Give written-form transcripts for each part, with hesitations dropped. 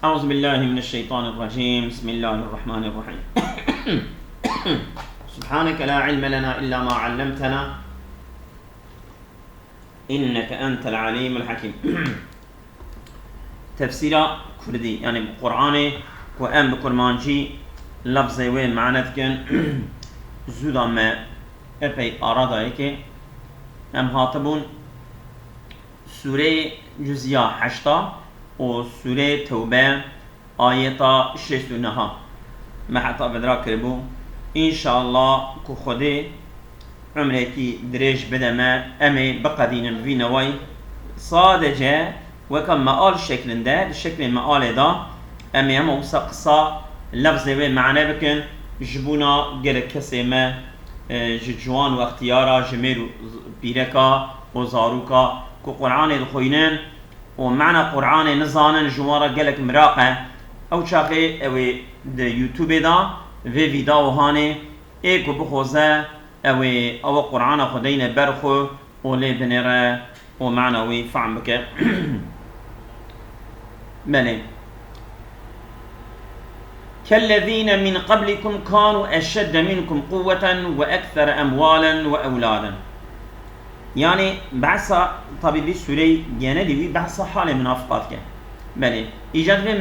أعوذ بالله من الشيطان الرجيم. بسم الله الرحمن الرحيم. سبحانك لا علم لنا إلا ما علمتنا إنك أنت العليم الحكيم. تفسير كردي يعني القرآن وأم بكرمانجي لفظي وين معناتكن زودا ما أبي أرادا هيك أم هاتبون سورة جزية 8 و سوره توبه آیتا 69 ما حتی بدرا کربو انشاءالله که خودی عمره کی دريج بده ما امي بقدين الفينوي صادجه وكم مقال شكل ده الشكل المقال ده امي هم وسقصا لفظ و معنى بكن جبونا جل كسي ما جوان واختيارا جميل بيركا وزاروكا كو قرآن الخوينين ومعنى قرآن نزانا جوارا جلك مراقة او شاقي او ده يوتيوب دا في فيديو هاني ايكو بخوزة او قرآن خدين برخو ولي بنرى ومعنى وفعم بك بلي كالذين من قبلكم كانوا أشد منكم قوة وأكثر أموالا وأولادا يعني بحثا طبيبي سوري جاندي بحثا حال منافقات كه بله إيجاد في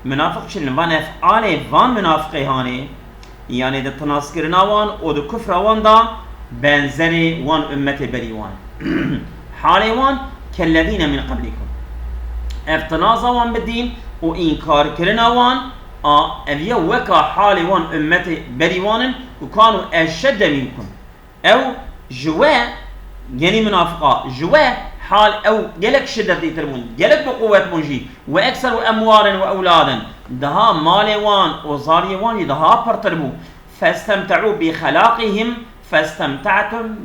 منافق شلن وان أفعال وان منافقه هاني يعني ده تناسكرنا وان او ده كفر وان دا بنزري وان أمة بري وان حال وان كالذين من قبلكم افتنازا وان بالدين و إنكار كرنا وان أبيا وكا حال وان أمة بري وان وكانوا أشد منكم أو جوا يعني منافقة جوا حال أو جلك شدة يترمون جلك بقوة منجي وأكثر أموالا وأولادا دها مال وان وزاري وان دها برتربو فاستمتعوا بخلاقهم فاستمتعتم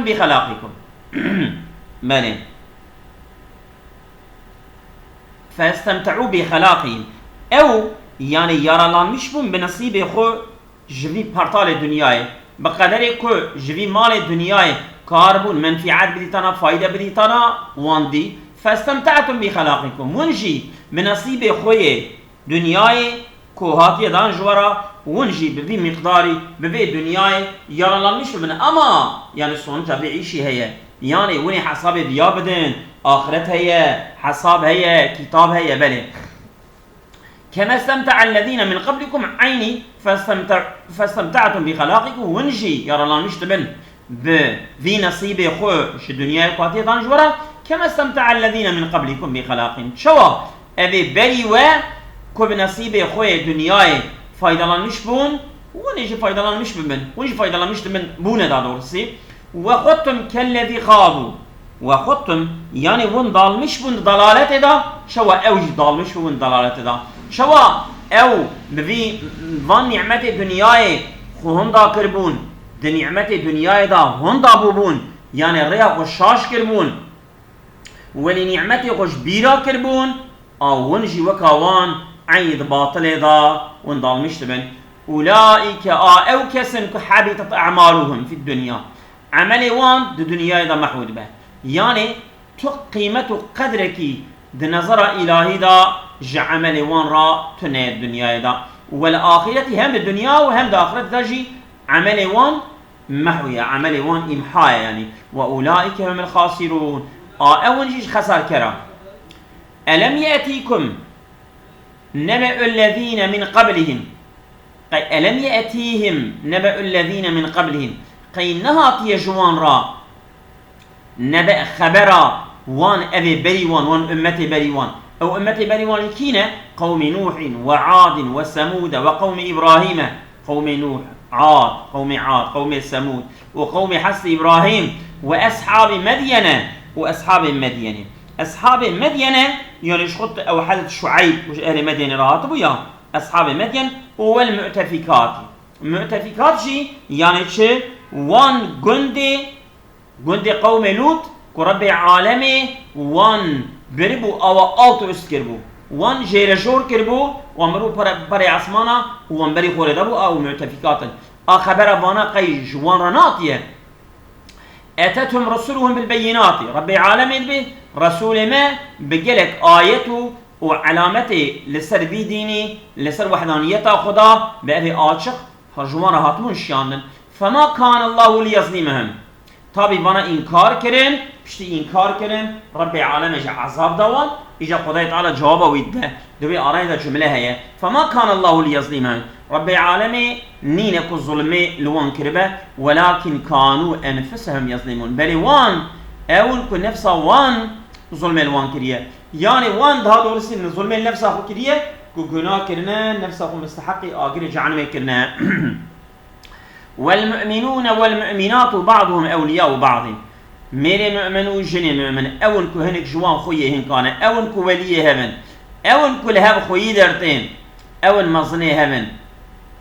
بخلاقكم مالين فاستمتعوا بخلاقهم أو يعني يرى الله مش بنصيب خو جوی پرتال دنیای بقدر که جوی مال دنیای کاربون منفعت بدیتانا فایده بدیتانا واندی فاستمتعتم بخلاقكم ونجی بنصیب خوی دنیای کوهاتی دان جورا ونجی ببی مقداری ببی دنیای یارالان مش ببن اما يعني صون جابعيشي هي يعني وني حساب ديا بدن آخرت هي حساب هي كتاب هي بله كما استمتع الذين من قبلكم عيني فاستمتعتم بخلاقكم ونجي يرى الله مشتبن بذي نصيب خوش الدنيا قاتية دانجورا كما استمتع الذين من قبلكم بخلاقهم شوا أبي بري و كو بنصيب خوش الدنيا فايد الله مشبون ونجي فايد الله مشبن ونجي فايد الله مشتبن بونه دا دورسي وخدتم كالذي خابوا وخدتم يعني ون ضال مشبون ضلالته دا شوا اوج ضال مشبون ضلالته دا شوا او بفي ظن نعمت دنیای خو هندا کربون ده نعمت دنیای دا هندا بوبون يعني ريا خوشاش کربون ولی نعمت خوش بیرا کربون ونجي وكاوان عيد باطل دا وندال مشتبن أولئك او كسن كحبطت أعمالهم في الدنيا عمل وان ده دنياي دا محود به يعني تو قيمة قدرك ده نظر إلهي دا جعمل وان را تنه الدنيا دا والآخرة هم الدنيا وهم دا آخرت دا جي عمل وان محوية عمل وان إمحاية يعني وأولئك هم الخاسرون أول جيش خسر كرا ألم يأتيكم نبأ الذين من قبلهم ألم يأتيهم نبأ الذين من قبلهم قينها تيجوان را نبأ خبرا وان أبي بري وان أمتي بري وان أو أمتي بني والكينة قوم نوح وعاد وثمود وقوم إبراهيم قوم نوح عاد قوم ثمود وقوم حس إبراهيم وأصحاب مدينة أصحاب مدينة يعني شخط أو حدث شعيب وش أهل مدينة راتبوا يا أصحاب مدين والمؤتفكات شي يعني شي وان جندي قوم لوط كرب عالمي وان بربو او آلتو است کربو وان جيرجور کربو وان برو بري عثمانا وان بري خورده بو او معتفكاتا خبر وانا قي جوان رناتيه اتتهم رسلهم بالبينات رب العالمين به رسول ما بقلك آيته وعلامته لسر بي ديني لسر وحدانيته خدا بأبي آشق هرجوان هاتمون شياندن فما كان الله ليظلمهم تابي بنا إنكار كرن بشتي إنكار كرن رب العالمين إجا عذاب دوان إجا قضاء تعالى جوابه ويده دوي آرائي دا جملة هي فما كان الله ليظلمهم رب العالمين نينك الظلمي لوان كربه ولكن كانوا أنفسهم يظلمون بل وان أول كو نفسه وان ظلمي لوان كريه يعني وان ده دورسي من ظلمي نفسه خو كريه كو گناه كرنا نفسه خو مستحقي آخر جهنم كرنا والمؤمنون والمؤمنات بعضهم أولياء بعض میره مؤمن و جن مؤمن اون کو هنک جوان خویه هنکانه اون کو ولیه هون اون کو له خویی درتین اون مزنه هون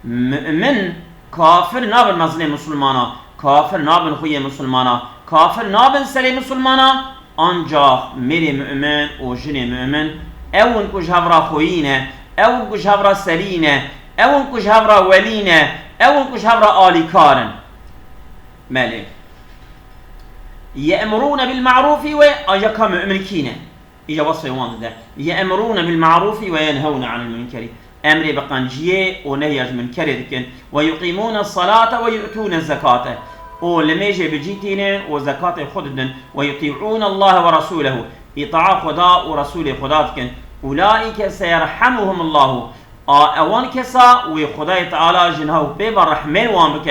مؤمن کافر نابن مزنه مسلمانا کافر نابن خویه مسلمانا کافر نابن سری مسلمانا آنجا میره مؤمن و جن مؤمن اون کو جهورا خویینه اون کو جهورا سلینه اون کو جهورا ولینه اون کو جهورا آلیکارن ماله يأمرون بالمعروف وأجاك مؤمنين إجا وصفه واحد ده يأمرون بالمعروف وينهون عن المنكر أمر بقنجية ونهي عن المنكر لكن ويقيمون الصلاة ويؤتون الزكاة ولما يجي بجيتين وزكاة خددن ويطيعون الله ورسوله إطاعة خدا ورسول خدا لكن أولئك سيرحمهم الله أوان كسا وخدا تعالى جنه بيب الرحمن وامك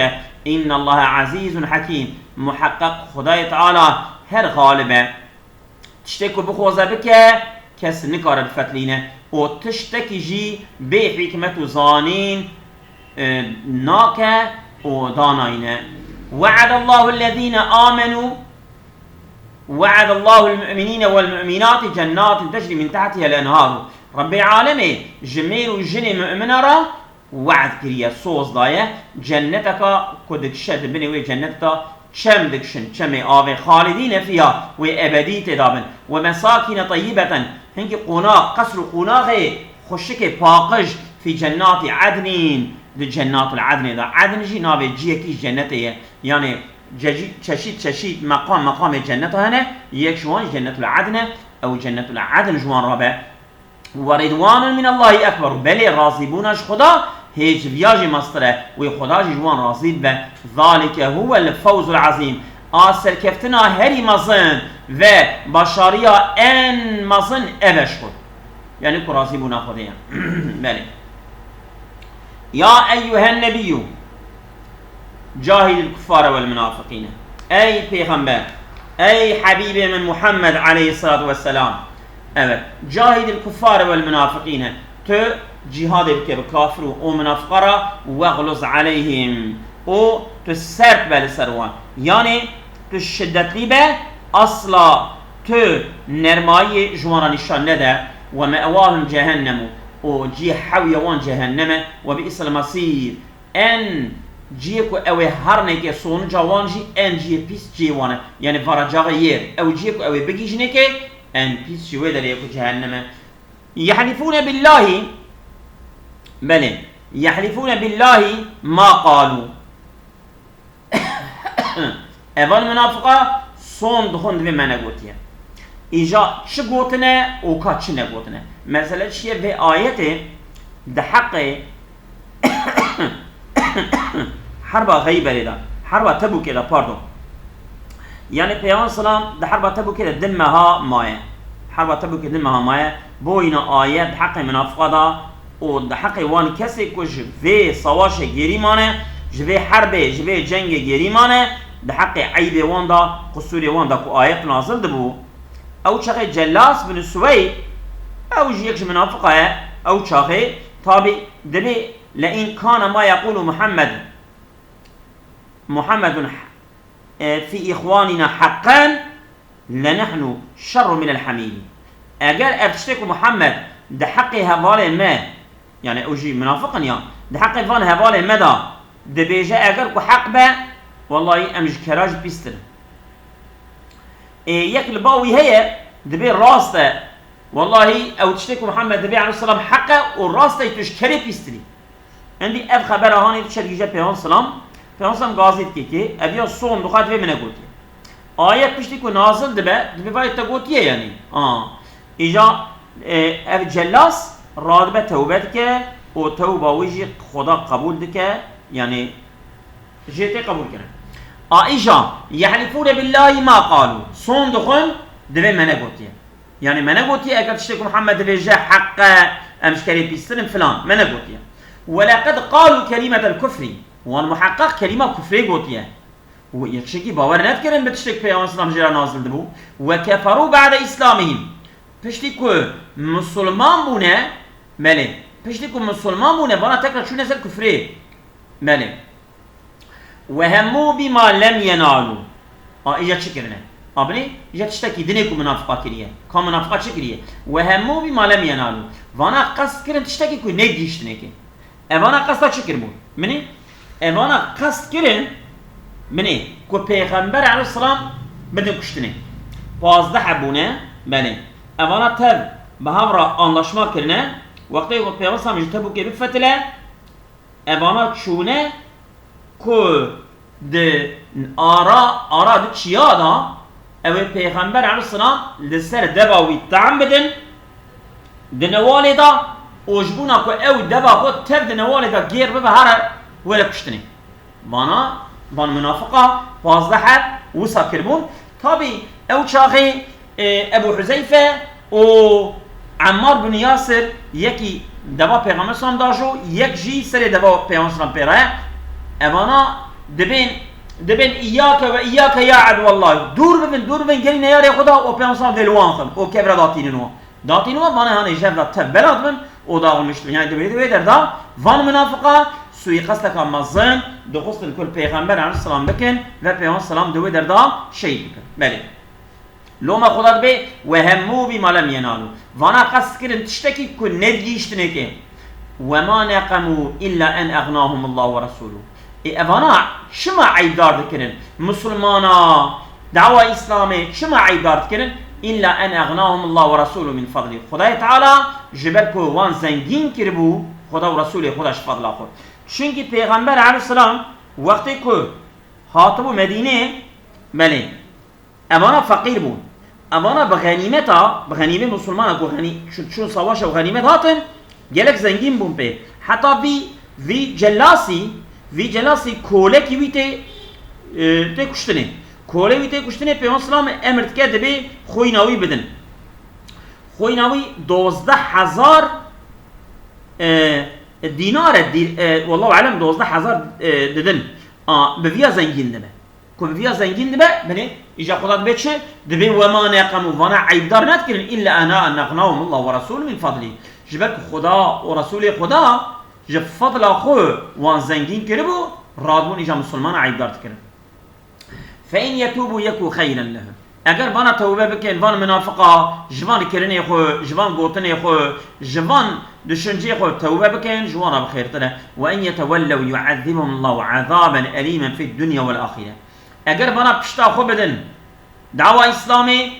إن الله عزيز حكيم محقق خدای تعالی هر غالبه تشتكو بخوزه بكه كس نكار الفتلينه و تشتكي جي بحكمة زانين ناكه و داناينه وعد الله الذين آمنوا وعد الله المؤمنين والمؤمنات جنات تجري من تحتها الأنهار رب العالمين جميل وجن مؤمنة وعد كريا صوص دايه جنتك كدك شد بني جنتك شم دكشن شم آب خالدين فيها وأبدي تدابن ومساكن طيبة هنك قناق قصر قناق خشك باقج في جنات عدن دي جنات العدن دا عدن جي نابي جيكي جنته يعني تشيد مقام الجنة هنا يكشوان جنة العدن أو جنة العدن جوان ربع ورضوان من الله أكبر بل راضبونش خدا هيج بياجي مصدره وخدا جوان راضي به ذلك هو الفوز العظيم آسر كفتنا هري مزن و بشاريا ان مزن ابشكر يعني كو راضبونا خديا بله يا أيها النبي جاهد الكفار والمنافقين أي پیغمبر أي حبيب من محمد عليه الصلاة والسلام evet جاهد الكفار والمنافقين تو جهاد بكافر ومنافقرا واغلظ عليهم او تو سرد بالسروان يعني تو شدتلی به اصلا تو نرمایی جوانا نشان نده ومأواهم جهنم او جي حويوان جهنم وبئس المصير ان جيكو اوه هر نكه سون جوان جي ان جي بيس جيوانه يعني فرجاغ ير او جيكو اوه بگيج نكه ان بيس شوه داره يكو جهنم يحلفون بالله بله يحلفون بالله ما قالوا اول منافقه son دخوند به منه گوتیه ایجا چه گوتنه و که چه نگوتنه مثلا چیه به آیت ده حق حرب غیبه ده حرب تبوک ده پاردون یعنی پیامبر سلام ده حرب تبوک ده دمها مایه حرب تبوک دمها مایه بو اینا آیت حق منافقه ده و ده حق وان کسی که جوه سواش گیری مانه جوه حرب جوه جنگ گیری مانه ده حق عیب وان ده قصور وان ده که آیت نازل ده بو او چاقه جلاس بن سوی او جيكش منافقه او چاقه تابي دبي لئن كان ما يقول محمد في إخواننا حقا لنحن شر من الحميد اگر ابتشتك محمد ده حق هوال ما يعني اوجي منافقا يعني ده حق فان هوال ما ده ده بيجا اگر كو حق با والله امج كراج بيستر يك الباوي هي دبي راسته والله او تشتكي محمد دبي عليه السلام حقه والراسته تشكري بيستري عندي اب خبر هاني تشريجه بيان سلام غازيت كي ابي صون دخات في من قلت ayet pişti ku nazil dibe vay te gotiye yani. İja ev cellas radibe tevbe dike o tevba wiji Xuda kabul dike yani jete kabul kere. İja yahlifune billahi ma qalu. Son dukhun dibe mene gotiye. Yani mene gotiye eğer tiştek Muhammed veje hakka emşkeri pistirin filan mene gotiye. ولقد قالوا كلمة الكفر والمحقق كلمة كفري قوتيه ويكشكي باور نت كرن بتشتك في اسلام جرا نازل دبو وكفروا بعد اسلامهم پشتی کو مسلمان بونه مله پشتی کو مسلمان بونه بنا تکرار شو نزل کفری مله وهمو بما لم ينالوا ايجا چکرنه ابني ايجا تشتكي دينكم منافقه كريه كم منافقه چكريه وهمو بما لم ينالوا وانا قصد كرن تشتكي کو ne diştine ki evana qasda çekir bu meni evana qasd kirin meni ku peygamber aleyhisselam beni kuştine fazla habune meni evana tev bahavra anlaşma kirine vakti ku peygamber aleyhisselam tebu gibi fetile evana çune ku de ara de çiyada ev peygamber aleyhisselam liser devavi ta'ammedin de nevalida وجبونا كو او دبا خود تبد نوالدا غير ببا هر ولا كشتني وانا بان منافقه واضحه وساكربون طبي او شاغي ابو حذيفه و عمار بن ياسر يكي دبا پیغمبر سلام داجو يك جي سر دبا پیغمبر سلام پیرا اوانا دبن اياك واياك يا عدو الله دور ببن گلين يا خدا او پیغمبر سلام دلوان خم او كبر داتينو وانا هاني جبر تبلاد من o da olmuştur. Yani de der da van münafıka suikasta kamazın dokuzun kul peygamber aleyhisselam bekin ve peygamber selam de der da şey bekin. Beli. Loma Xuda be ve hemmu bima lem yenalu. Vana kaskirin tişteki ku ne diyiştine ki ve ma naqamu illa en aghnahum Allah ve rasuluhu. Evana şuma aydar dikinin Müslümana dava İslam'ı şuma aydar dikinin إلا أن أغناهم الله ورسوله من فضله خدای تعالی جبرکو وان زنگین کربو خدا و رسول خودش فضل آخر چونکی پیغمبر علیه السلام وقتی که حاطب مدینه بله اوانا فقیر بود اوانا بغنیمه مسلمان کو چون سواش و غنیمت هاتن گلک زنگین بون پی حتی وی جلاسی کوله کی وی ته کشتنه کوله ته کشتنه پیامبر اسلام امر کرد به خویناوی بدن خویناوی 12000 دینار والله علم 12000 ددن به ویا زنگین دبه کو به ویا زنگین دبه بنی اجا خدا به چه دبه و ما نقمو وانا عیبدار نتکرن الا انا نغناهم الله ورسوله من فضله جبک خدا و رسول خدا جب فضل خو وان زنگین کربو رادمون اجا مسلمان عیبدار تکرن فإن يتوبوا يكو خيرا لهم اگر بنا توبه بکن وان منافقه جوان کرنه خو جوان گوتنه خو جوان دشنجه خو توبه بکن جوان بخير تره وان يتولوا يعذبهم الله عذابا أليما في الدنيا والآخرة اگر بنا پشتا خو بدن دعوة اسلامي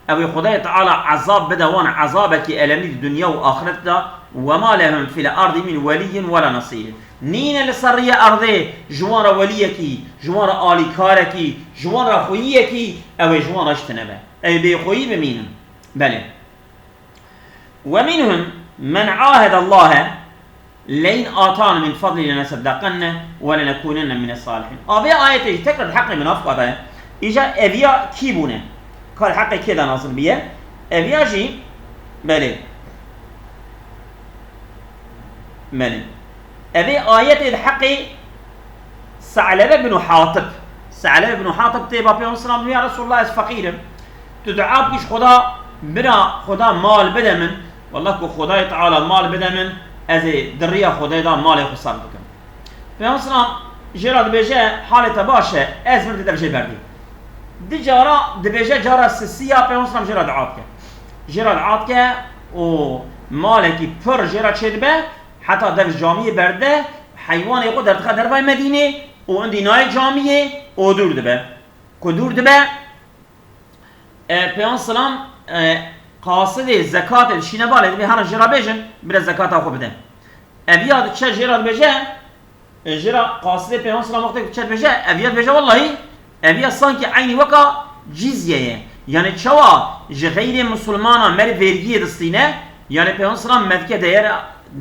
او خدای تعالى عذاب بده وان عذابك ألمي الدنيا وآخرت ده وما لهم في الأرض من ولي ولا نصير نين لسرية أرضي جوان وليكي جوان آليكاركي جوان خويكي أو جوان اشتنبه أي بيخوي بمينهم بل ومنهم من عاهد الله لين آتانا من فضل لنصدقن ولنكونن من الصالحين أبي آياتي تكرر الحق من أفقده إجا أبيا كيبونه قال حق كده ناصر بيه أبيا جي بل أبي آيات الحق ثعلبة بن حاطب تيبا بيون سلام يا رسول الله فقير تدعى بكش خدا مال بدا من والله كو خدا تعالى مال بدا من أزي دريا خدا دا مال خسر بكم بيون سلام جراد بيجا حالة باشا أزمر تدبجي بردي دي جارا دبيجا جارا سسيا بيون سلام جراد عادك و مالكي پر جراد شدبه حتی در جامعه برده حیوان خود در دربای مدینه و اندی نای جامعه او دور دبه که دور دبه پیان سلام قاصد زکات شینه باله دبه هر جرا بیجن بره زکات آخو بده اویاد چه جرا بیجه جرا قاصد پیان سلام وقتی چه بیجه اویاد بیجه والله اویاد سانکی عینی وکا جزیه یعنی چوا جه غیر مسلمانا مر ویرگی دستینه یعنی پیغمبر سلام مدکه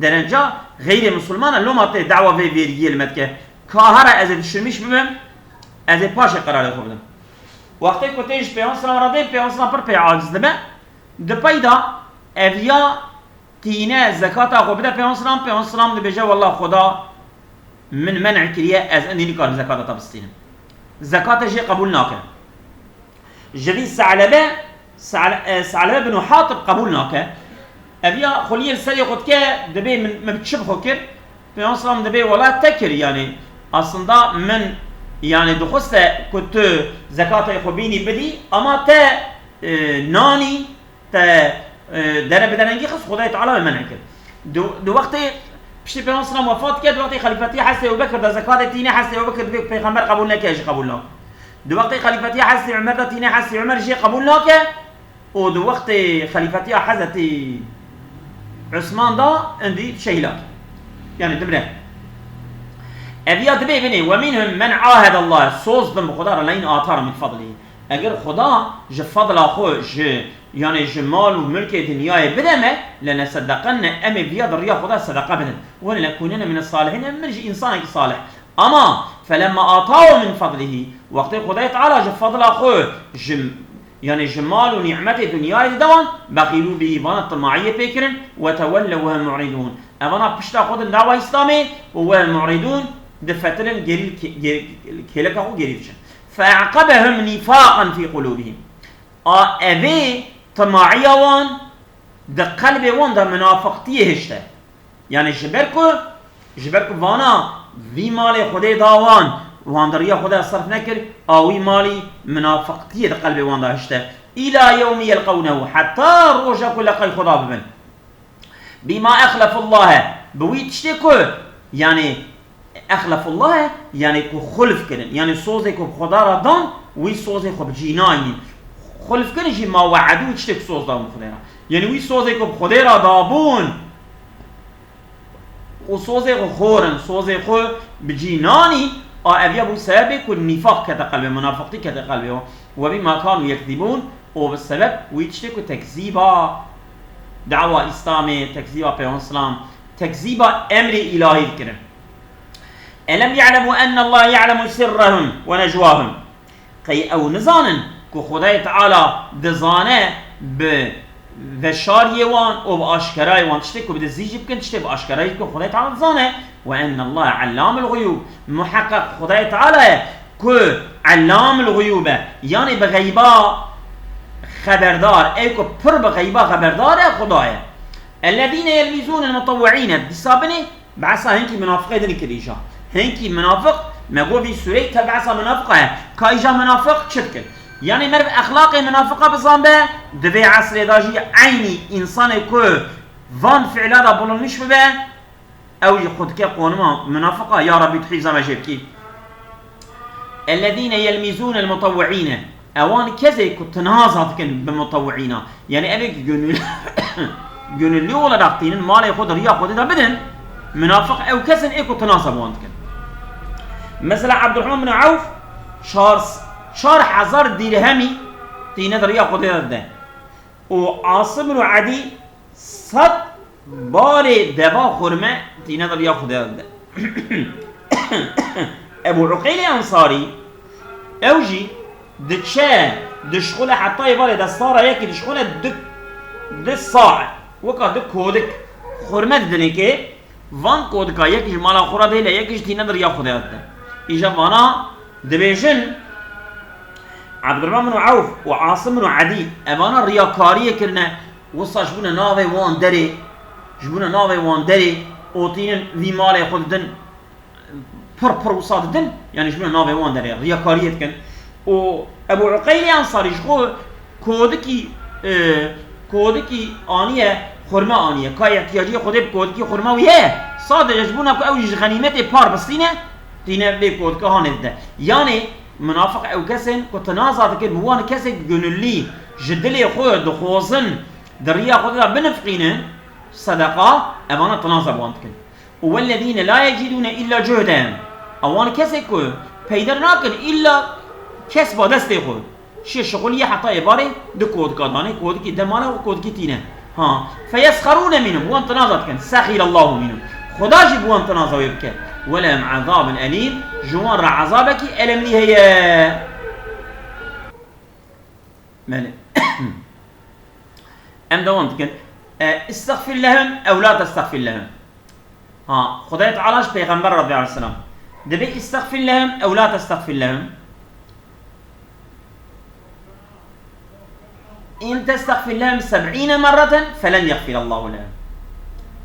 درنجا غیر مسلمانا لومات دعوه ویرگی المدکه که هر از دشمیش ببم از پاش قرار خوردم وقتی که تیش پیغمبر سلام را دیم پیغمبر سلام پر پی عاجز دمه دپیدا اویا تینه زکات آخو بده پیغمبر سلام دبیجه والله خدا من منع کریه از اندی کار زکات تبستینه زکات جی قبول ناکه جدی ثعلبه بن حاطب قبول ناکه اویا خلیه سری خود که دبی من بتشب خو کر پیغمبر سلام دبی والله تکر یعنی اصلا من يعني دخست كنت زكاة خبيني بدي أما تا ناني تا در بدنگی خص خدای تعالی منع کرد دو وقتی پیش پیامبر اسلام وفات کرد وقتی خلیفتی حضرت ابوبکر در زکات تینه حضرت ابوبکر پیغمبر قبول نکرد قبول نکرد دو وقتی خلیفتی حضرت عمر در تینه حضرت عمر جی قبول نکرد و دو وقتی خلیفتی حضرت عثمان دا اندی شهیلات يعني دبره ابيات دبي بني ومنهم من عاهد الله صوص بن بخدا لين آثار من فضله اگر خدا ج فضل اخو ج يعني جمال وملك الدنيا بدمه لنصدقن ام بيد ريا خدا صدقه بدن ولنكونن من الصالحين مرج انسان صالح اما فلما اعطاه من فضله وقت خدا تعالى ج فضل اخو يعني جمال ونعمة الدنيا دوان بخيلوا به وانا طماعية فكرن وتولوا وهم معرضون اوانا بشتا خود دعوة اسلامي وهم معرضون دفترن كيلك اخو جريدشن فاعقبهم نفاقا في قلوبهم ابي طماعية وان ده قلب وان ده منافقتيه هشته يعني جبركو وانا في مال خده داوان وان دريا خدا صرف نكر اوي مالي منافقتيه ده قلب وان ده هشته الى يوم يلقونه حتى روجا كل قي خدا ببن بما اخلف الله بويتشتكو يعني اخلف الله يعني كو خلف كرن يعني صوزي كو خدا را دان وي صوزي كو بجيناين خلف كرن جي ما وعدو يتشتك صوز دان خدا يعني وي صوزي كو خدا را دابون و صوزي كو خورن صوزي كو بجيناني ابي ابو سبب كو النفاق كده قلبه منافقتي كده قلبه وبما كانوا يكذبون وبالسبب ويتشتكو تكذيبا دعوة اسلامي تكذيبا بيان اسلام تكذيبا امر الهي كرن ألم يعلموا أن الله يعلم سرهم ونجواهم قي أو نزانن كو خدای تعالى دزانه بشار يوان أو بأشكراي وان تشتي كو بدزيجي بكن تشتي بأشكراي كو خدای تعالى دزانه وأن الله علام الغيوب محقق خدای تعالى كو علام الغيوب يعني بغيبا خبردار أي كو پر بغيبا خبردار خدايا الذين يلمزون المطوعين دسابني بعصا هنكي منافقين دني كريجا هنكي منافق ما قول في سوري تبعصا منافقه كايجا منافق شركه يعني مرب اخلاق منافقه بزنبه دبي عصر داجي عيني انسان كو فان فعلا بولن مش ببه او يخد كي قونما منافقه يا ربي تحيزا ما جبكي الذين يلمزون المطوعين اوان كذا كنت نازات كن بمطوعين يعني ابيك جن اللي ولا دقتين مال ياخذ ريا خذ ده بدن منافق او كسن ايكو تناصب وانتكن مثلا عبد الرحمن بن عوف شار حزار درهمي تينا ريا خذ ده وعاصم بن عدي صد بار دبا خرمه تينا ريا خذ ده ابو عقيل انصاري اوجي دتشا دشخول حتى يبالي دستاره يكي دشخول دك صاع وكا دك كودك خرمه دنيكي وان كودكا يكيش مالا خورا ديلا يكيش تينا در يا خدا ده اجا وانا دبيجن عبد الرحمن بن عوف وعاصم بن عدي اوانا رياكاريه كرنا وصا جبونا ناوي وان دري جبونا ناوي وان دري اوتين في مالا خود دن پر وصاد دن يعني جبونا ناوي وان دري رياكاريه كن و ابو عقيل انصاري شغو كودكي آنيه خرما آنيه كاي احتياجي خود بكودكي خرما ويه صادق يجبونا كو اوج غنيمت بار بسينه تينا بكودكا هانده يعني منافق او كسن كتنازات كد بوان كسن جنلي جدلي خو دخوزن دريا خدها بنفقين صدقه امانه تنازب وانتكن والذين لا يجدون الا جهدهم اوان كسكو پیدا ناكن الا كسب دست خود شي شغلية حتى يباري دو كود كاداني كود كي دمانه وكود كي تينه ها فيسخرون منهم وان تنازط كان سخر الله منهم خدا جيب وان تنازع يبكي ولهم عذاب أليم جوان را عذابك ألم لي هي مالي أم دوام تكن استغفر لهم أو لا تستغفر لهم ها خدا تعالى پیغمبر رضي الله عليه السلام دبي استغفر لهم أو لا تستغفر لهم إن تستغفر لهم 70 مرة فلن يغفر الله لهم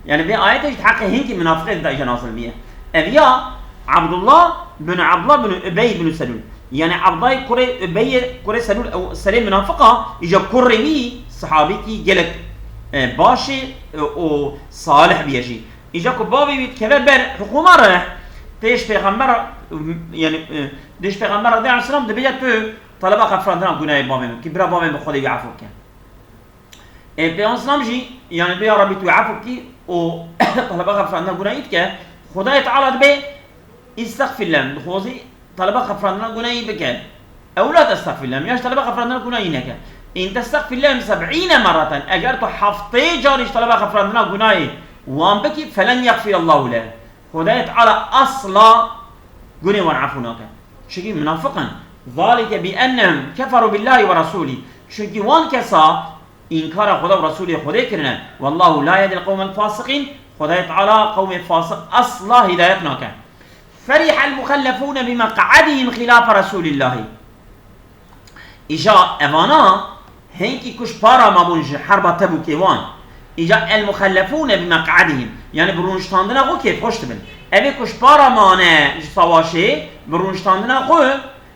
يعني بآيات يتحقق هنك منافقين دا ناصل بيه أبيا عبد الله بن أبي بن سلول يعني عبد الله كوري أبي كوري سلول أو سليم منافقة إجا كوري بي صحابي كي جلك باشي أو صالح بيجي إجا كبابي بيتكبر بر حكومة رح تيش پیغمبر يعني ديش پیغمبر رضي الله عنه السلام دبيجت تو طلبة خفراندنا قناي بابي كبرا بابي بخودي يعفو كان پیغمبر السلام جي يعني بيا ربي تو يعفو كي و طلبة خفراندنا قناي كان خدای تعالى دبي استغفر لهم خوزي طلبة خفراندنا قناي بكان أو لا تستغفر لهم ياش طلبة خفراندنا قناي نكا إن تستغفر لهم 70 مرة أجر تو حفظي جاريش طلبة خفراندنا قناي وان بكي فلن يغفر الله له خدای تعالى أصلا قناي وان عفوناك شكي منافقا ذلك بأنهم كفروا بالله ورسوله شكي وان كسا إنكار خدا ورسوله خدای كرنا والله لا يهدي القوم الفاسقين خدای تعالى قوم فاسق أصلا هدايتنا كان فرح المخلفون بمقعدهم خلاف رسول الله إجا أفانا هنكي كش بارا ما بونج حرب تبوك وان إجا المخلفون بمقعدهم يعني برونشتاندنا خو كيف خوش تبن أبي كش بارا مانا صواشي برونشتاندنا خو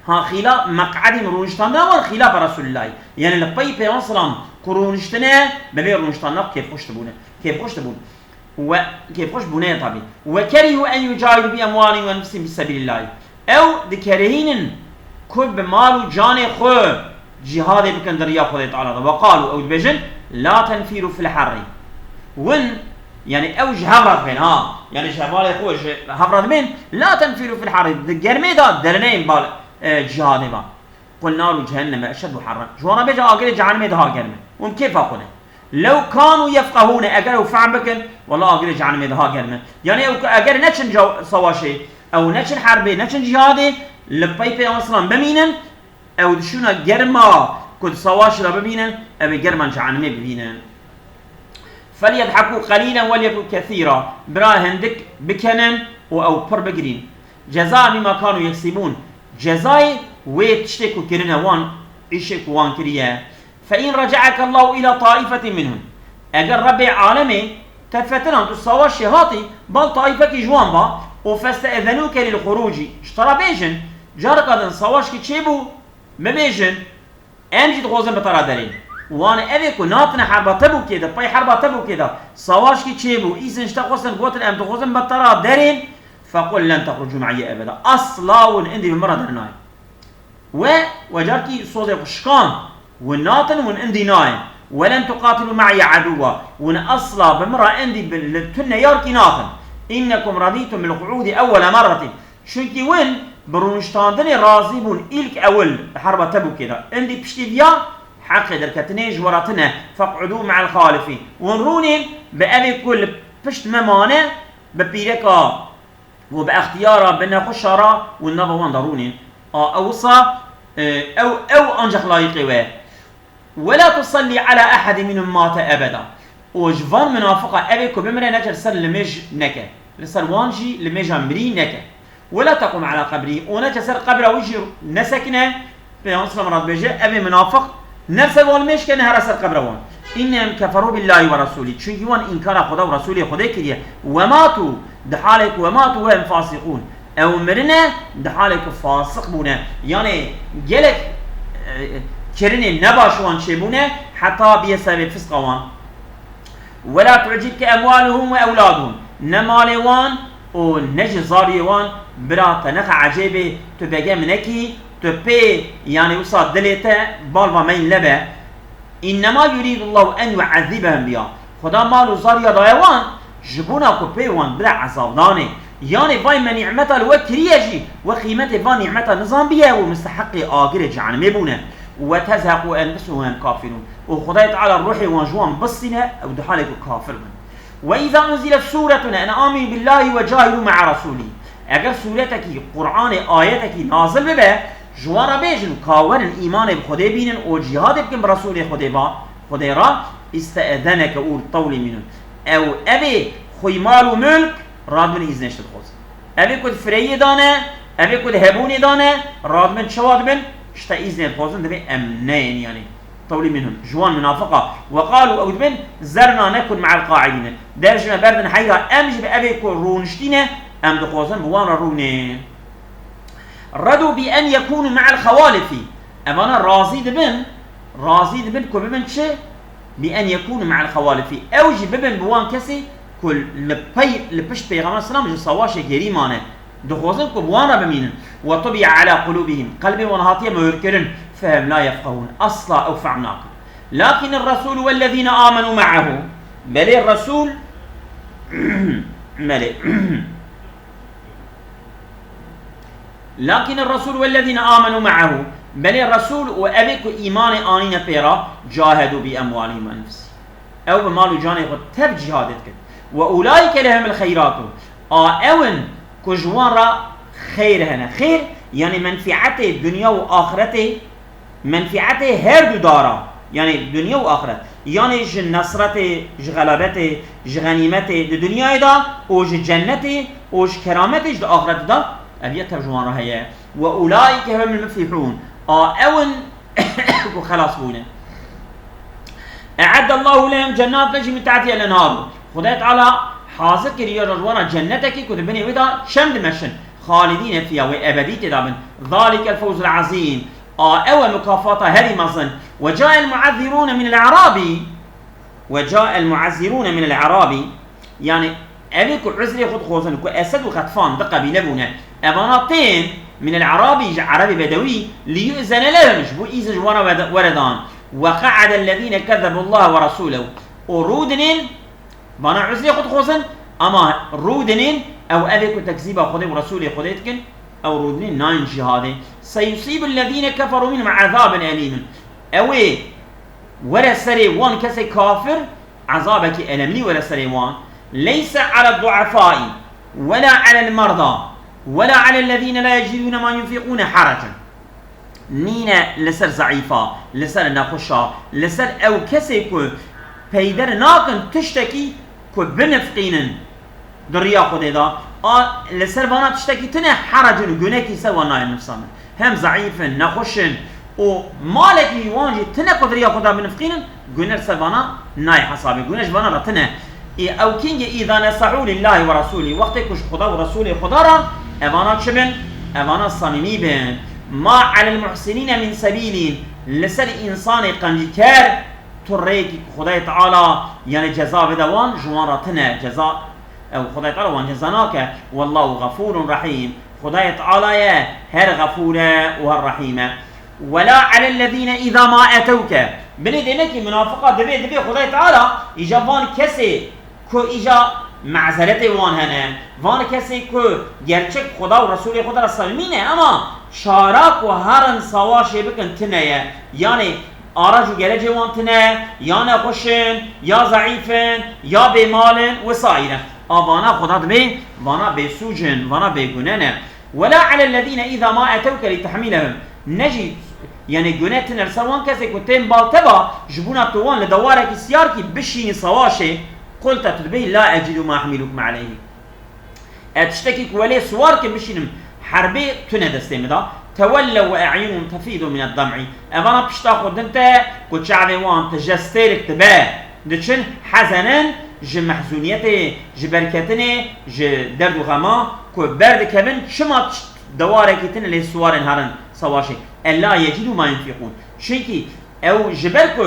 ها خلاف مقعدهم برونشتاندنا وان خلاف رسول الله يعني لبي بيان سلام كرونشتنا ببي رونشتاندنا كيف خوش تبونه كيف خوش تبون وكيف خوش بناء طبيعي وكرهوا أن يجاهدوا بأموالهم وأنفسهم في سبيل الله أو ذكرهين كل بمال وجان خو جهاد بكن دريا خدای تعالى وقالوا أو بجن لا تنفيروا في الحر ون يعني أو جهبرت بين ها يعني شمال خوش هبرت بين لا تنفيروا في الحر الجرمي دا درنين بال جهاد ما قل نار جهنم أشد حرا جوانا بيجا أقول جهنم ده جرمي وكيف أقوله لو كانوا يفقهون أجر فعم بكن والله أجر جهنم ده جرمي يعني أجر نشن جو صواشي أو نشن حربي نشن جهادي لبيبي أصلا بمينن أو دشونا جرما كد صواش لا ببينن أبي جرما جهنم ببينن فليضحكوا قليلا وليبكوا كثيرا برا هندك بكنن أو بربجرين جزاء بما كانوا يكسبون جزاء ويتشتكوا كرنا وان إيشكوا وان كريا فإن رجعك الله إلى طائفة منهم أجر ربي عالمي تفتنهم تصواش شهاتي بل طائفة جوان با وفاستأذنوك للخروج اشترى بيجن جارك هذا صواش كي تشيبو مبيجن أمجي تغوزن بطرا دارين وانا أبيكو ناتنا حربا تبو كده باي حربا تبو كده صواش كي تشيبو إذن اشتغوزن قوتن أم تغوزن بطرا دارين فقل لن تخرجوا معي أبدا أصلا وندي بمرة درناي وجاركي صوتي شكان وناتن وندي ناي ولن تقاتلوا معي عدوا ون أصلا بمرة عندي بالتنة ياركي ناتن إنكم رضيتم بالقعود أول مرة شنكي وين برونشتاندني راضيبون إلك أول حرب تبو كده عندي بشتيفيا حق دركتني جوراتنا فاقعدوا مع الخالفين ونروني بأبي كل بشت ممانة ببيركا وباختيارا بنا خشارا والنظوان ضروني أوصى أو أنجح لايقي ولا تصلي على أحد منهم مات أبدا وجفان منافقة أبيكو بمرة نجر سر لمج نكا لسر وانجي لمج أمري نكا ولا تقوم على قبري ونجر سر قبره وجي نسكنا في أنصر مرات بيجي أبي منافق نفس والمش كان هرسر قبره وان إنهم كفروا بالله ورسوله شو وان إنكار خدا ورسوله خدا كريه وماتوا دحالك وماتوا وهم فاسقون أو مرنا دحالك فاسق بونا يعني جلك كرني نباشوان شبونه حتى بيسبب فسقوان ولا تعجبك أموالهم وأولادهم نمالوان ونجزاريوان برا تنخ عجيبه تبقى منكي تبي يعني وصاد دليته بالما مين لبه إنما يريد الله أن يعذبهم بها خدا مالو زاريا دايوان جبونا كوبيوان برا عذابداني يعني باي من نعمته الوكريجي وقيمته باي نعمته نظام بيه ومستحق آجر جهنم يبونه وتزهق أنفسهم وهم كافرون وخدای تعالى الروح وانجوان بصنا أو دحالك كافر من وإذا أنزلت سورة أن آمنوا بالله وجاهدوا مع رسوله اگر سورتك قرآن آياتك نازل ببه جوارا بيجن كاور الإيمان بخدای بينن و جهاد بكن برسول خدای را استأذنك أول طول منه أو أبي خوي مال وملك راد من إذنش تدخوز أبي كد فريه دانه أبي كد هبوني دانه راد من شواد من اشتا إذن تدخوزن دبي أمنين يعني طولي منهم جوان منافقة وقالوا أو دبن زرنا نكن مع القاعدين درجنا بردن حيرا أمج بأبي كد رونشتينه أم دخوزن بوانا رونه ردوا بأن يكونوا مع الخوالف أمانا راضي دبن كو ببن چه بأن يكونوا مع الخوالف أوجي ببن بوان كسي كل لبشت بيغمار السلام جو صواشي جريمانه دخوزن كو بوانا بمينن وطبع على قلوبهم قلبي ونهاطية مهركرن فهم لا يفقهون أصلا أو فعمناك لكن الرسول والذين آمنوا معه بل الرسول لكن الرسول والذين آمنوا معه بل الرسول وأبيك إيمان آنين بيرا جاهدوا بأموالهم وأنفسهم أو بمال جاني خد تب جهادتك وأولئك لهم الخيرات أون كجوان را خير هنا خير يعني منفعته الدنيا وآخرته منفعته هر دو دارا يعني الدنيا وآخرته يعني ج نصرته ج غلبته ج غنيمته الدنيا دا و ج جنته و ج كرامته ج آخرته دا أبي ترجمان رهيا وأولئك هم المفلحون أون وخلاص بونه أعد الله لهم جنات تجري من تحتها الأنهار خدای تعالى حاضر كريا رجوانا جنتك كتبني ودا شمد مشن خالدين فيها وأبدي تدابن ذلك الفوز العظيم أو مكافأة هذه مظن وجاء المعذرون من الأعراب يعني أبيك عزري خد خوزن كو أسد وخطفان ده قبيلة بونه أباناتين من العربي عربي بدوي ليؤذن لهم جبو إيزا جوانا وردان وقعد الذين كذبوا الله ورسوله ورودنين بانا عزري خد خوزن أما رودنين أو أبيك تكذيبا خده ورسوله خديتكن أو رودنين ناين جهاده سيصيب الذين كفروا منهم عذاب أليم أوي ولا سري وان كسي كافر عذابك ألمني ولا سري وان ليس على الضعفاء ولا على المرضى ولا على الذين لا يجدون ما ينفقون حرجا نينا لسر ضعيفا لسر نخشا لسر أو كسي كو بيدر ناكن تشتكي كو بنفقين دريا خود دا لسر بانا تشتكي تنه حرجا وجنكي سوى ناي نفسنا هم ضعيف نخشن و مالك يوانجي تنه قدريا خدا بنفقين جنر سبانا ناي حسابي جنش بانا رتنه او كينج اذا نصحوا لله ورسوله وقت كش خدا ورسوله خدا را امانات شبن امانات صميمي بن ما على المحسنين من سبيل لسر انسان قنجكر تريك خدای تعالى يعني جزاء بدوان جوارتنا جزاء او خدای تعالى وان جزاناك والله غفور رحيم خدای تعالى يا هر غفور والرحيم ولا على الذين اذا ما اتوك بني دينك منافقه دبي خدای تعالى اجابان كسي كو اجا معذرت وان هنه وان کسی که گرچه خدا و رسول خدا را صمیمینه اما شارک و هرن سواشه بکن تنه یعنی آراج و گلج وان تنه یا نخوشن یا ضعیفن یا بیمالن و سایره آوانا خدا دبی وانا بسوجن وانا بگننه ولا على الذين اذا ما اتوك لتحملهم نجي يعني جنات نرسوان كسي كتين بالتبا جبونا طوان لدوارك سياركي بشيني سواشه قلت تدبي لا أجد ما أحملكم عليه أتشتكيك ولي سوارك بشينم حربي تندستي دا تولوا وأعينهم تفيض من الدمع أبانا بشتاخد انت كنت شعبي وان تجستيرك تبا دچن حزنان ج محزونيتي ج بركتني ج درد وغما كو برد كبن شما دوارك تن لي سوارن هرن سواشي ألا يجدوا ما ينفقون شيكي أو جبركو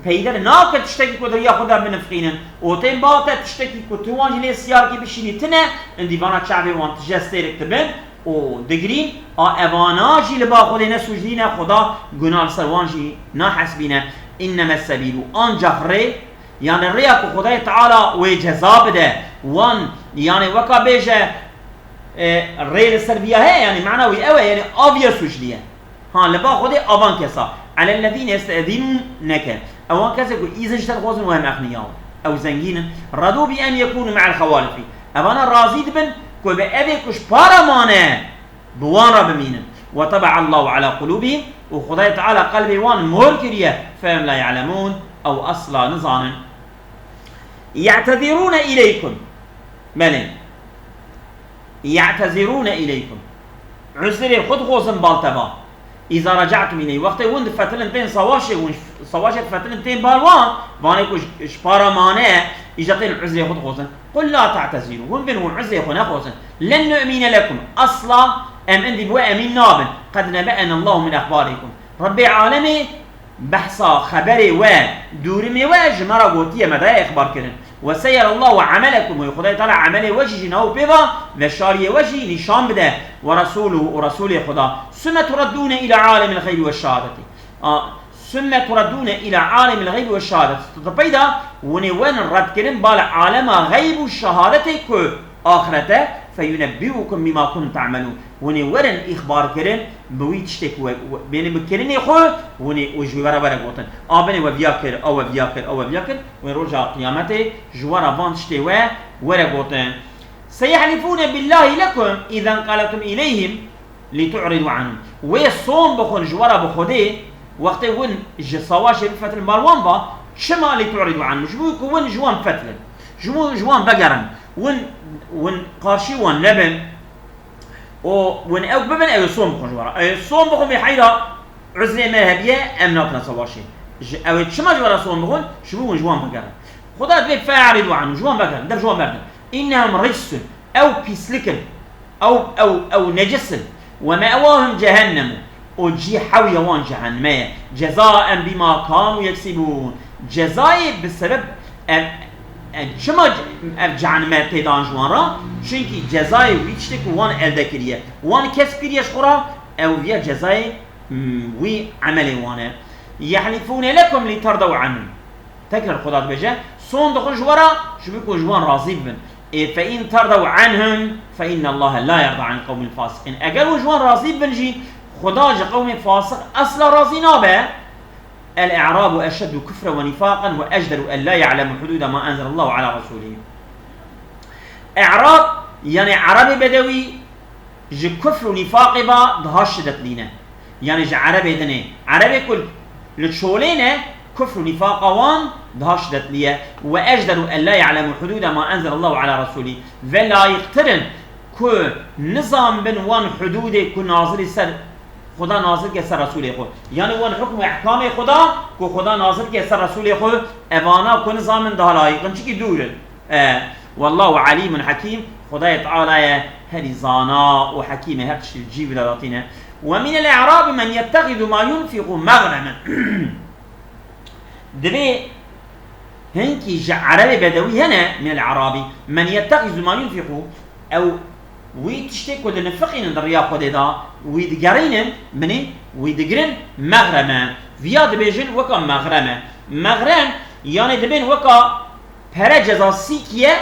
پیدر ناکت تشتکی که دریا خدا بنفقینن و تیم باته تشتکی که توانجی لی سیار کی بشینی تنه ان دیوانا چعبی وان تجسته رکتبن و دگرین اواناجی لبا خود نسوجدین خدا گناه سروانجی نحسبینه انما السبیل آن جهره يعني رياك خدای تعالى وجزا بده وان يعني وكا بيجه ريل السربيه هي يعني معنوي قوي يعني obvious وجديه ها لبا خدي ابان كسا على الذين يستأذنونك أو كذا إذا اشتد خوزن وهم أغنياء أو زنجين رضوا بأن يكونوا مع الخوالف أبانا رازيد بن كو بأبي كش بارمانه بوان ربمين وطبع الله على قلوبهم وخداي تعالى قلبي وان مهر كريه فهم لا يعلمون أو أصلا نظانا يعتذرون إليكم بلين يعتذرون إليكم عذري خد خوزن بالتبا إذا رجعتم إليه وقت وند فتلنتين صواشي فتلنتين بالوان وانيكو شبارا مانه إجاتين عذري خد خوزن قل لا تعتذروا وان بنو عذري خنا خوزن لن نؤمن لكم أصلا أم عندي بوا أمين نابن قد نبأنا الله من أخباركم ربي عالمي بحثا خبري و دورمي و جمرا قوتية مدى إخبار كرن وسير الله عملكم ويخدای تعالى عمل وجه نهو بيضا وشاري وجه نشان بده ورسوله ورسول خدا ثم تردون إلى عالم الغيب والشهادة ثم تردون إلى عالم الغيب والشهادة تطبيدا ونوان رد كرن بال عالم غيب والشهادة كو آخرته فينبئكم بما كنتم تعملون ونورن إخبار كرن بوي تشتك بين بكرني خو وجوي ورا قوتن آبني وبياكر أو بياكر أو بياكر ونرجع قيامته جوارا بان تشتي ورا قوتن سيحلفون بالله لكم إذا انقلبتم إليهم لتعرضوا عنهم ويصوم بخون جوارا بخودي وقت ون جصواش بفتل مروان با شما لتعرضوا عنه جبوك ون جوان فتل جوان بقرن ون قارشي ون لبن ون او ببن او يصوم بخون جوارا يصوم بخون بحيرا عزلي مذهبية امناتنا صواشي او شما جوارا صوم بخون شبو ون جوان بقرن خدا تبي فاعرضوا عنه جوان بقرن در جوان بقرن إنهم رجس أو بيسلكن أو نجس ومأواهم جهنم وجي حويوان جهنم جزاء بما كانوا يكسبون جزاء بسبب شما جهنم تيدان جوانرا چونكي جزاء ويشتك وان الدكريه وان كسب كريش خورا أو ويا جزاء وي عملي وانا يحلفون لكم لترضوا عنهم تكرر خدا بجا صون دخل جوارا شو بيكون جوان راضي بن فإن ترضوا عنهم فإن الله لا يرضى عن القوم الفاسقين أجل جوان راضي بنجي خداج قوم فاسق أصلا راضي نابه الإعراب أشد كفرا ونفاقا وأجدر أن لا يعلم حدود ما أنزل الله على رسوله إعراب يعني عربي بدوي جي كفر ونفاق با دهاشدت لينا يعني جي عربي دني عربي كل لتشولينا كفر ونفاق وان دهاشدت ليه وأجدر أن لا يعلم حدود ما أنزل الله على رسوله ولا يقترن كو نظام بن وان حدود كو نازل سر خدا نازل کے سر رسول خود يعني وان حكم احكام خدا كو خدا نازل کے سر رسول خود اوانا كو نظام ده لایق چی دور والله عليم حكيم خدا تعالى هذه زانا وحكيم هر شيء جيب لاتينا ومن الاعراب من يتخذ ما ينفق مغرما دبي هنكي عربي بدوي هنا من العربي من يتخذ ما ينفق او ويتشتكوا لنفقين الرياض خددا ويدقرين مني ويدقرن مغرما فيا دبيجن وكا مغرم يعني دبين وكا برجزا سيكيه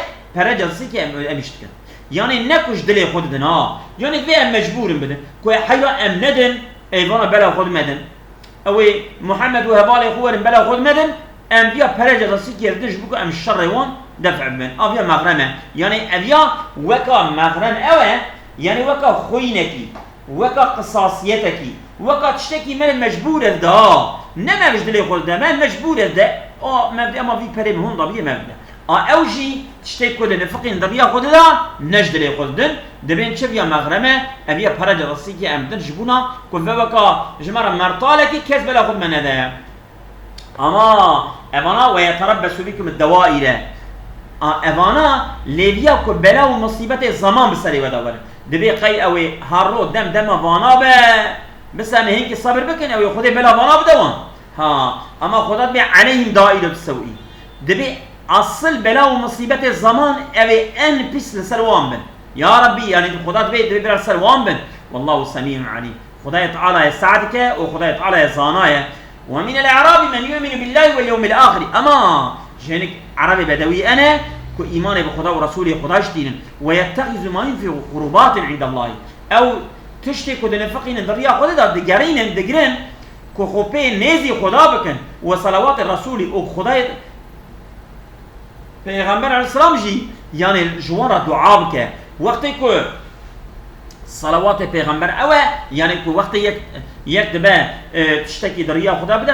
امشتكن يعني نكوش دلي خدنا يعني دبي مجبور بدن كو حيرا ام ندن ايوانا بلا خد مدن او محمد وهبالي خوار بلا خد مدن ام بيا برجزا سيكيه دج بكو ام الشر وان دفع من أبيا مغرمة يعني أبيا وكا مغرم أوه يعني وكا خوينكي وكا قصاصيتكي وكا تشتكي من المجبور ده نما مجدلي خود ده من مجبور ده مبدأ ما في بريم هون ضبيه مبدأ أوجي تشتكي كود نفقين ضبيه خود ده نجدلي خود ده دبين شبيا مغرمة أبيا برج رصيكي أمدن جبونا كل وكا جمرة مرطالكي كذب لا خود من ده أما أبانا ويتربص بكم الدوائر اوانا ليبيا كو بلا ومصيبه زمان بسري ودور دبي قي او هارو دم وانا بس انا هيك صبر بكن او خدي بلا وانا بدوان ها اما خدات بي عليهم دائره تسوي دبي اصل بلا ومصيبه زمان او ان بس لسروان بن يا ربي يعني خدات بي دبي بلا سروان بن والله سميع عليم خداي تعالى يساعدك وخداي تعالى يزانايا ومن الاعراب من يؤمن بالله واليوم الاخر اما جانك عربي بدوي أنا كو إيماني بخدا ورسوله خداش دينن ويتخذ ما ينفق قربات عند الله أو تشتكوا دنفقين دريا خدا دقرين دقرين که خوبه نیزی خدا بکن و صلوات رسولی و خدای پیغمبر علیه السلام جی یعنی جوارا دعا بکه وقتی که صلوات پیغمبر اوه یعنی که وقتی یک دبه تشتکی دریا خدا بده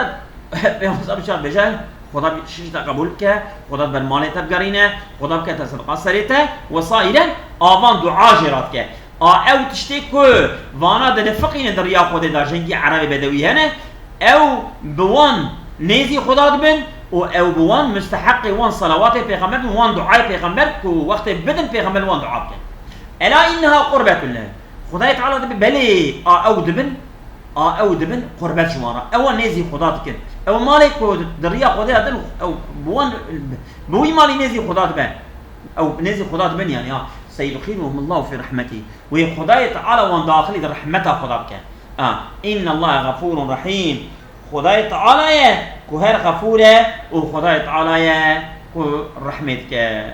پیغمبر بشار بجه خدا شیشتا قبول که خدا بر مالتا بگرینه خدا بکه تصدقات سریته و سایرا آوان دعا جرات که او تشتی که وانا ده فقین دریا خدا در جنگی عربی بدوی هنه او بوان نیزی خدا دبن و او بوان مستحق وان صلوات پیغمبر وان دعای پیغمبر که وقت بدن پیغمبر وان دعا بکن الا انها قربت الله خدای تعالی دبن بلی او دبن قربت شمارا او نیزی خدا دکن او مالی که دریا خدا دن او بوان بوی مالی نیزی خدا دبن او نیزی خدا دبن یعنی سيدخلهم الله في رحمته وخدای تعالی وان داخلی در رحمته خدا بکن ان الله غفور رحیم خدای تعالی که هر غفوره و خدای تعالی که رحمت که